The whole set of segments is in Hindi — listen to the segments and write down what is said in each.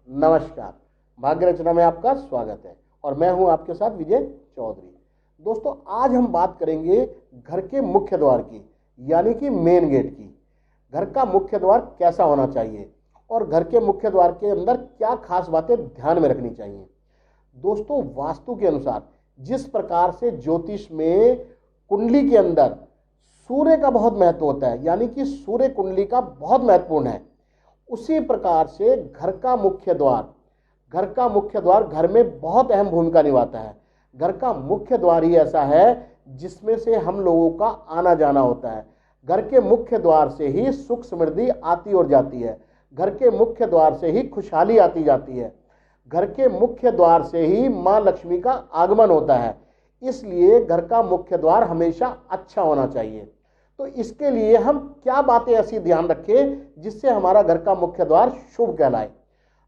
नमस्कार। भाग्य रचना में आपका स्वागत है और मैं हूं आपके साथ विजय चौधरी। दोस्तों, आज हम बात करेंगे घर के मुख्य द्वार की, यानी कि मेन गेट की। घर का मुख्य द्वार कैसा होना चाहिए और घर के मुख्य द्वार के अंदर क्या खास बातें ध्यान में रखनी चाहिए। दोस्तों, वास्तु के अनुसार जिस प्रकार से ज्योतिष में कुंडली के अंदर सूर्य का बहुत महत्व होता है, यानी कि सूर्य कुंडली का बहुत महत्वपूर्ण है, उसी प्रकार से घर का मुख्य द्वार घर में बहुत अहम भूमिका निभाता है। घर का मुख्य द्वार ही ऐसा है जिसमें से हम लोगों का आना जाना होता है। घर के मुख्य द्वार से ही सुख समृद्धि आती और जाती है। घर के मुख्य द्वार से ही खुशहाली आती जाती है। घर के मुख्य द्वार से ही माँ लक्ष्मी का आगमन होता है। इसलिए घर का मुख्य द्वार हमेशा अच्छा होना चाहिए। तो इसके लिए हम क्या बातें ऐसी ध्यान रखें जिससे हमारा घर का मुख्य द्वार शुभ कहलाए।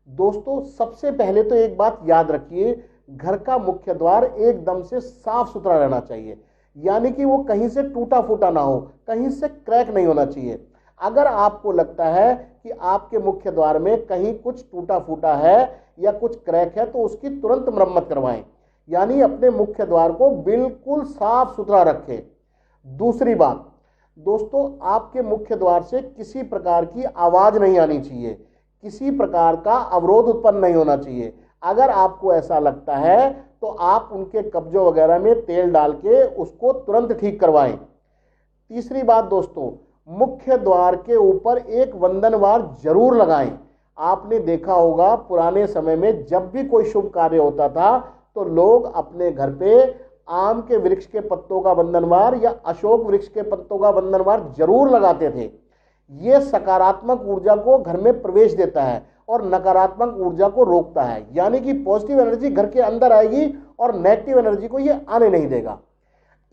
दोस्तों, सबसे पहले तो एक बात याद रखिए, घर का मुख्य द्वार एकदम से साफ सुथरा रहना चाहिए, यानी कि वो कहीं से टूटा फूटा ना हो, कहीं से क्रैक नहीं होना चाहिए। अगर आपको लगता है कि आपके मुख्य द्वार में कहीं कुछ टूटा फूटा है या कुछ क्रैक है तो उसकी तुरंत मरम्मत करवाएं, यानी अपने मुख्य द्वार को बिल्कुल साफ सुथरा रखें। दूसरी बात, दोस्तों, आपके मुख्य द्वार से किसी प्रकार की आवाज नहीं आनी चाहिए, किसी प्रकार का अवरोध उत्पन्न नहीं होना चाहिए। अगर आपको ऐसा लगता है तो आप उनके कब्जों वगैरह में तेल डाल के उसको तुरंत ठीक करवाएं। तीसरी बात दोस्तों, मुख्य द्वार के ऊपर एक वंदनवार जरूर लगाएं। आपने देखा होगा पुराने समय में जब भी कोई शुभ कार्य होता था तो लोग अपने घर पे आम के वृक्ष के पत्तों का वंदनवार या अशोक वृक्ष के पत्तों का वंदनवार जरूर लगाते थे। ये सकारात्मक ऊर्जा को घर में प्रवेश देता है और नकारात्मक ऊर्जा को रोकता है, यानी कि पॉजिटिव एनर्जी घर के अंदर आएगी और नेगेटिव एनर्जी को ये आने नहीं देगा।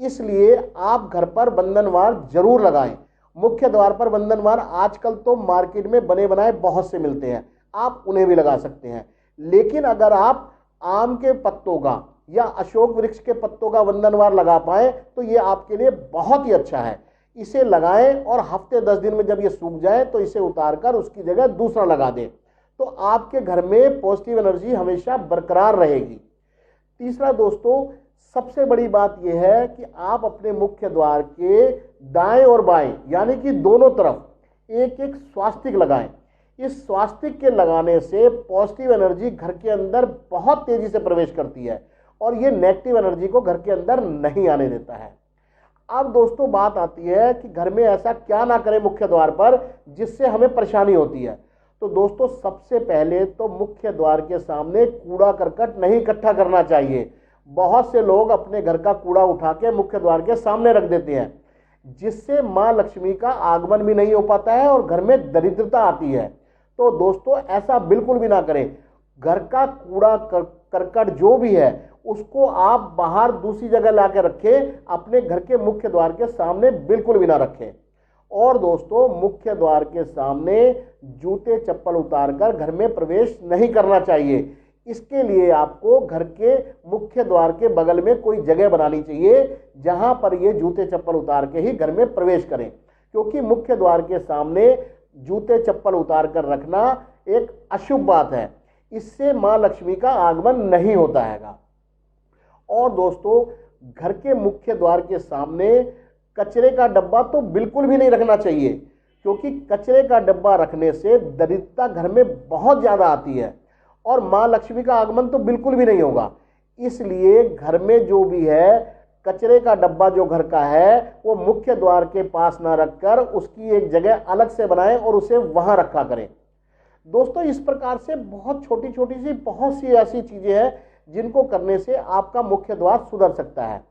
इसलिए आप घर पर वंदनवार जरूर लगाएं। मुख्य द्वार पर वंदनवार आजकल तो मार्केट में बने बनाए बहुत से मिलते हैं, आप उन्हें भी लगा सकते हैं। लेकिन अगर आप आम के पत्तों का या अशोक वृक्ष के पत्तों का वंदनवार लगा पाए तो ये आपके लिए बहुत ही अच्छा है। इसे लगाएं और हफ्ते 10 दिन में जब ये सूख जाए तो इसे उतारकर उसकी जगह दूसरा लगा दें, तो आपके घर में पॉजिटिव एनर्जी हमेशा बरकरार रहेगी। तीसरा दोस्तों, सबसे बड़ी बात यह है कि आप अपने मुख्य द्वार के दाएं और बाएं, यानी कि दोनों तरफ एक एक स्वास्तिक लगाएं। इस स्वास्तिक के लगाने से पॉजिटिव एनर्जी घर के अंदर बहुत तेजी से प्रवेश करती है और ये नेगेटिव एनर्जी को घर के अंदर नहीं आने देता है। अब दोस्तों, बात आती है कि घर में ऐसा क्या ना करें मुख्य द्वार पर जिससे हमें परेशानी होती है। तो दोस्तों, सबसे पहले तो मुख्य द्वार के सामने कूड़ा करकट नहीं इकट्ठा करना चाहिए। बहुत से लोग अपने घर का कूड़ा उठा के मुख्य द्वार के सामने रख देते हैं, जिससे माँ लक्ष्मी का आगमन भी नहीं हो पाता है और घर में दरिद्रता आती है। तो दोस्तों, ऐसा बिल्कुल भी ना करें। घर का कूड़ा करकट जो भी है उसको आप बाहर दूसरी जगह ला के रखें, अपने घर के मुख्य द्वार के सामने बिल्कुल भी ना रखें। और दोस्तों, मुख्य द्वार के सामने जूते चप्पल उतारकर घर में प्रवेश नहीं करना चाहिए। इसके लिए आपको घर के मुख्य द्वार के बगल में कोई जगह बनानी चाहिए जहां पर ये जूते चप्पल उतार के ही घर में प्रवेश करें, क्योंकि मुख्य द्वार के सामने जूते चप्पल उतार कर रखना एक अशुभ बात है। इससे माँ लक्ष्मी का आगमन नहीं होता हैगा। और दोस्तों, घर के मुख्य द्वार के सामने कचरे का डब्बा तो बिल्कुल भी नहीं रखना चाहिए, क्योंकि कचरे का डब्बा रखने से दरिद्रता घर में बहुत ज़्यादा आती है और माँ लक्ष्मी का आगमन तो बिल्कुल भी नहीं होगा। इसलिए घर में जो भी है, कचरे का डब्बा जो घर का है वो मुख्य द्वार के पास ना रखकर उसकी एक जगह अलग से बनाएं और उसे वहां रखा करें। दोस्तों, इस प्रकार से बहुत छोटी छोटी सी बहुत सी ऐसी चीज़ें हैं जिनको करने से आपका मुख्य द्वार सुधर सकता है।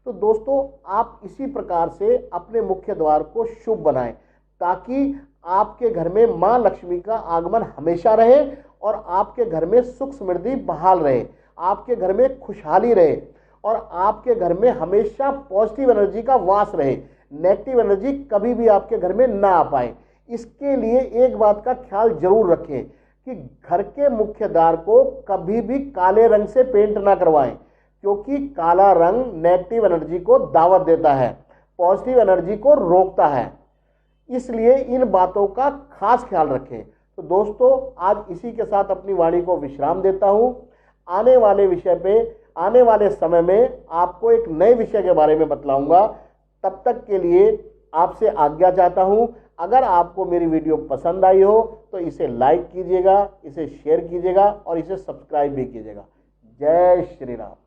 तो दोस्तों, आप इसी प्रकार से अपने मुख्य द्वार को शुभ बनाएं ताकि आपके घर में माँ लक्ष्मी का आगमन हमेशा रहे और आपके घर में सुख समृद्धि बहाल रहे, आपके घर में खुशहाली रहे और आपके घर में हमेशा पॉजिटिव एनर्जी का वास रहे। नेगेटिव एनर्जी कभी भी आपके घर में ना आ पाए। इसके लिए एक बात का ख्याल जरूर रखें कि घर के मुख्य द्वार को कभी भी काले रंग से पेंट ना करवाएं, क्योंकि काला रंग नेगेटिव एनर्जी को दावत देता है, पॉजिटिव एनर्जी को रोकता है। इसलिए इन बातों का खास ख्याल रखें। तो दोस्तों आज इसी के साथ अपनी वाणी को विश्राम देता हूं। आने वाले विषय पे आने वाले समय में आपको एक नए विषय के बारे में बतलाऊंगा। तब तक के लिए आपसे आज्ञा चाहता हूं। अगर आपको मेरी वीडियो पसंद आई हो तो इसे लाइक कीजिएगा, इसे शेयर कीजिएगा और इसे सब्सक्राइब भी कीजिएगा। जय श्री राम।